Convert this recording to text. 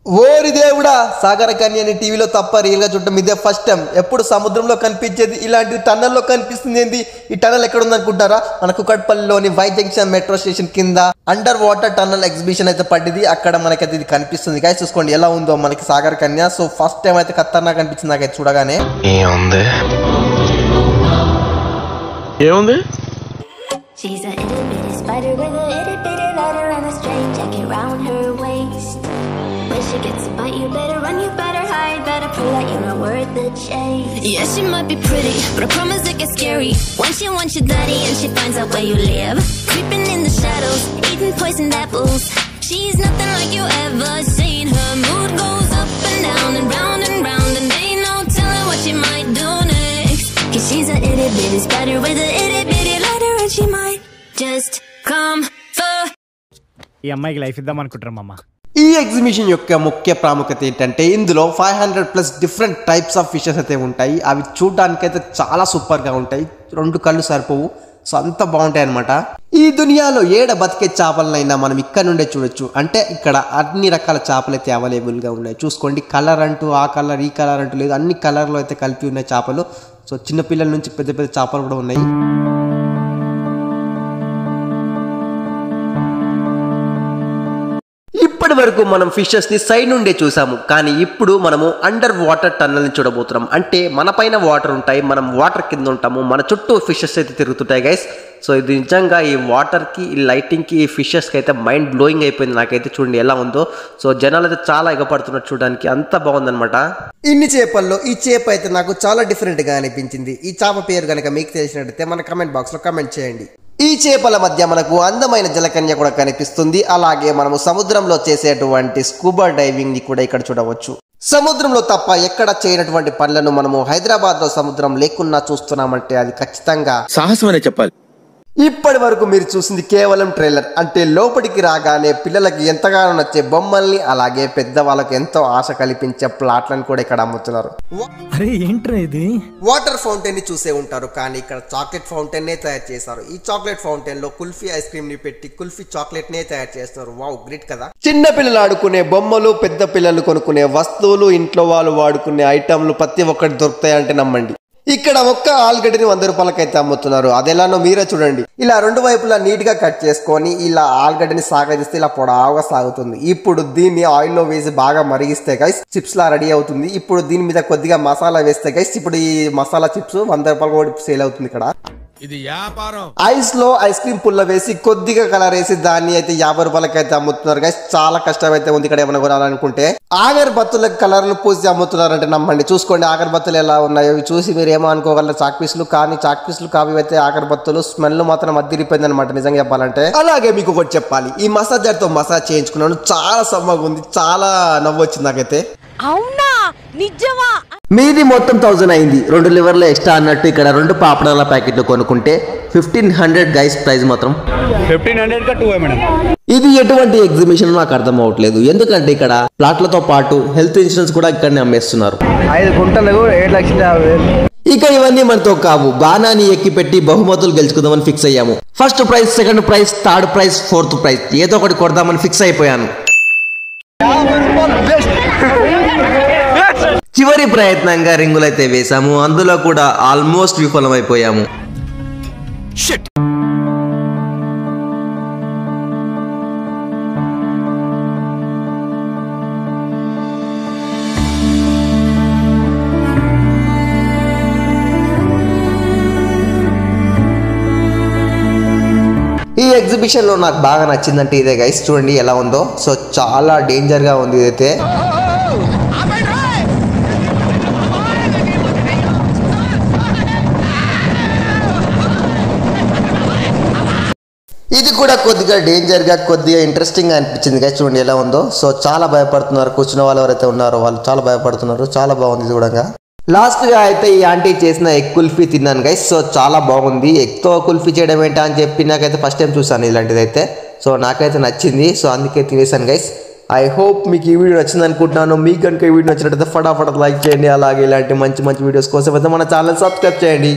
ఓరి దేవుడా, సాగర కన్యని టీవీలో తప్ప రియల్ గా చూడటం ఇదే ఫస్ట్ టైం. ఎప్పుడు సముద్రంలో కనిపించేది ఇలాంటి టన్నెల్లో కనిపిస్తుంది. ఏంది ఈ టన్నెల్ ఎక్కడ ఉంది అనుకుంటారా? మన కుకట్పల్లిలోని వై జంక్షన్ మెట్రో స్టేషన్ కింద అండర్ వాటర్ టన్నెల్ ఎగ్జిబిషన్ అయితే పడ్డది. అక్కడ మనకైతే ఇది కనిపిస్తుంది. గాయ్స్ చూసుకోండి ఎలా ఉందో మనకి Sagar Kanya. So first time అయితే ఖతర్నాక్ కనిపించింది నాకైతే చూడగానే. ఏముంది? She's a itty bitty spider with a itty bitty ladder and a straight jacket round her waist. When she gets a bite, you better run, you better hide, better prove that you're not worth the chase. Yeah, she might be pretty, but I promise it gets scary. Once she wants your daddy and she finds out where you live. Creeping in the shadows, eating poisoned apples. She's nothing like you ever seen. Her mood goes up and down and round and round, and ain't no telling what she might do next. Cause she's a itty bitty spider with a itty bitty ladder, and she might just come for. ఈ అమ్మాయికి life ఇద్దాం అనుకుంటారు అమ్మ. ఈ exhibition యొక్క ముఖ్య ప్రాముఖ్యత ఏంటంటే ఇందులో 500+ డిఫరెంట్ టైప్స్ ఆఫ్ ఫిషెస్ అయితే ఉంటాయి. అవి చూడడానికి అయితే చాలా సూపర్గా ఉంటాయి. 2 కళ్ళు సరిపోవు. సో అంత బాగుంటాయి అనమాట. ఈ దునియాలో ఏడ బతికే చేపలనైనా మనం ఇక్కడ నుండే చూడొచ్చు. అంటే ఇక్కడ అన్ని రకాల చేపలు అయితే అవైలబుల్గా ఉన్నాయి. చూసుకోండి, కలర్ అంటూ ఆ కలర్ ఈ కలర్ అంటూ లేదు, అన్ని కలర్లో అయితే కలిపి ఉన్నాయి చేపలు. సో చిన్నపిల్లల నుంచి పెద్ద పెద్ద చేపలు కూడా ఉన్నాయి. ఇప్పటి వరకు మనం ఫిషెస్ ని సైడ్ నుండే చూసాము, కానీ ఇప్పుడు మనము అండర్ వాటర్ టన్నెల్ ని చూడబోతున్నాం. అంటే మన పైన వాటర్ ఉంటాయి, మనం వాటర్ కింద ఉంటాము, మన చుట్టూ ఫిషెస్ అయితే తిరుగుతుంటాయి గైస్. సో ఇది నిజంగా ఈ వాటర్ కి, ఈ లైటింగ్ కి, ఈ ఫిషెస్ కి అయితే మైండ్ బ్లోయింగ్ అయిపోయింది నాకైతే. చూడండి ఎలా ఉందో. సో జనాలు అయితే చాలా ఎగపడుతున్నారు చూడడానికి, అంత బాగుందనమాట. ఇన్ని చేపల్లో ఈ చేప అయితే నాకు చాలా డిఫరెంట్ గా అనిపించింది. ఈ చేప పేరు కనుక మీకు తెలిసినట్టయితే మన కమెంట్ బాక్స్ లో కమెంట్ చేయండి. ఈ చేపల మధ్య మనకు అందమైన జలకన్య కూడా కనిపిస్తుంది. అలాగే మనము సముద్రంలో చేసేటువంటి స్కూబా డైవింగ్ ని కూడా ఇక్కడ చూడవచ్చు. సముద్రంలో తప్ప ఎక్కడ చేయనటువంటి పనులను మనము హైదరాబాద్ లో సముద్రం లేకున్నా చూస్తున్నామంటే అది ఖచ్చితంగా సాహసం అనే చెప్పాలి. ఇప్పటి వరకు మీరు చూసింది కేవలం ట్రైలర్. అంటే లోపలికి రాగానే పిల్లలకి ఎంతగానో నచ్చే బొమ్మల్ని, అలాగే పెద్దవాళ్ళకి ఎంతో ఆశ కల్పించే ప్లాట్లను కూడా ఇక్కడ అమ్ముతున్నారు. అరే ఏంట్రా ఇది? వాటర్ ఫౌంటైన్ ని చూసే ఉంటారు, కానీ ఇక్కడ చాక్లెట్ ఫౌంటైన్ నే తయారు చేశారు. ఈ చాక్లెట్ ఫౌంటైన్ లో కుల్ఫీ ఐస్ క్రీమ్ ని పెట్టి కుల్ఫీ చాక్లెట్ నే తయారు చేస్తారు. వావ్, గ్రేట్ కదా. చిన్న పిల్లలు ఆడుకునే బొమ్మలు, పెద్ద పిల్లలు కొనుక్కునే వస్తువులు, ఇంట్లో వాళ్ళు వాడుకునే ఐటమ్లు ప్రతి ఒక్కటి దొరుకుతాయంటే నమ్మండి. ఇక్కడ ఒక్క ఆలుగడ్డని 100 రూపాయలకైతే అమ్ముతున్నారు. అదెలానో మీరే చూడండి. ఇలా 2 వైపులా నీట్ గా కట్ చేసుకొని ఇలా ఆలుగడ్డని సాగదీస్తే ఇలా పొడవుగా సాగుతుంది. ఇప్పుడు దీన్ని ఆయిల్ లో వేసి బాగా మరిగిస్తే గైస్ చిప్స్ లా రెడీ అవుతుంది. ఇప్పుడు దీని మీద కొద్దిగా మసాలా వేస్తే గైస్ ఇప్పుడు ఈ మసాలా చిప్స్ 100 రూపాయలు కూడా సేల్ అవుతుంది. ఇక్కడ ఇది వ్యాపారం. ఐస్ లో ఐస్ క్రీమ్ పుల్ల వేసి కొద్దిగా కలర్ వేసి దాన్ని అయితే 50 రూపాయలకి అయితే అమ్ముతున్నారు గైస్. చాలా కష్టం అయితే ఉంది ఇక్కడ ఏమైనా కొనాలనుకుంటే. ఆగరబత్తులకు కలర్లు పూసి అమ్ముతున్నారు అంటే నమ్మండి. చూసుకోండి ఆగరబత్తులు ఎలా ఉన్నాయో. చూసి మీరు ఏమో అనుకోగలరు చాక్ పీసులు, కానీ చాక్ పీసులు కావి అయితే ఆగరబత్తులు. స్మెల్ మాత్రం అద్దిరిపోయింది అనమాట నిజంగా చెప్పాలంటే. అలాగే మీకు ఒకటి చెప్పాలి, ఈ మసాజర్ తో మసాజ్ చేయించుకున్నాను. చాలా సమ్మగా ఉంది, చాలా నవ్వు వచ్చింది నాకైతే. అవునా, నిజమా? మీది మొత్తం 1000 అయింది. 2 లివర్లు ఎక్స్ట్రా అన్నట్టు ఇక్కడ 2 పాపడాల ప్యాకెట్లు కొనుక్కుంటే 1500 గైస్. ప్రైస్ మాత్రం 1500 కా 2 మేడం. ఇది ఎటువంటి ఎగ్జిబిషన్ నాకు అర్థం అవట్లేదు. ఎందుకంటే ఇక్కడ ప్లాట్లతో పాటు హెల్త్ ఇన్సూరెన్స్ కూడా ఇక్కడనే అమ్మేస్తున్నారు. 5 గుంటలకు 7,50,000. ఇక ఇవన్నీ మనతో కావు. బాణాన్ని ఎక్కి పెట్టి బహుమతులు గెలుచుకుందామని ఫిక్స్ అయ్యాము. First prize, second prize, third prize, fourth prize ఏదో ఒకటి కొడదామని ఫిక్స్ అయిపోయాను. చివరి ప్రయత్నంగా రింగులైతే వేసాము. అందులో కూడా ఆల్మోస్ట్ విఫలమైపోయాము. ఈ ఎగ్జిబిషన్ లో నాకు బాగా నచ్చిందంటే ఇదే గైస్. చూడండి ఎలా ఉందో. సో చాలా డేంజర్ గా ఉంది ఇదైతే. ఇది కూడా కొద్దిగా డేంజర్ గా, కొద్దిగా ఇంట్రెస్టింగ్ గా అనిపించింది గైస్. చూడండి ఎలా ఉందో. సో చాలా భయపడుతున్నారు, కూర్చున్న వాళ్ళు ఎవరైతే ఉన్నారో వాళ్ళు చాలా భయపడుతున్నారు. చాలా బాగుంది చూడంగా. లాస్ట్ గా అయితే ఈ ఆంటీ చేసిన ఎగ్ కుల్ఫీ తిన్నాను గైస్. సో చాలా బాగుంది. ఎగ్ తో కుల్ఫీ చేయడం ఏంటా అని చెప్పి నాకైతే ఫస్ట్ టైం చూసాను ఇలాంటిది అయితే. సో నాకైతే నచ్చింది. సో అందుకే తినేసాను గైస్. ఐ హోప్ మీకు ఈ వీడియో నచ్చింది అనుకుంటున్నాను. మీకు కనుక ఈ వీడియో నచ్చినట్లయితే ఫటాఫట్ లైక్ చేయండి. అలాగే ఇలాంటి మంచి మంచి వీడియోస్ కోసం అయితే మన ఛానల్ సబ్స్క్రైబ్ చేయండి.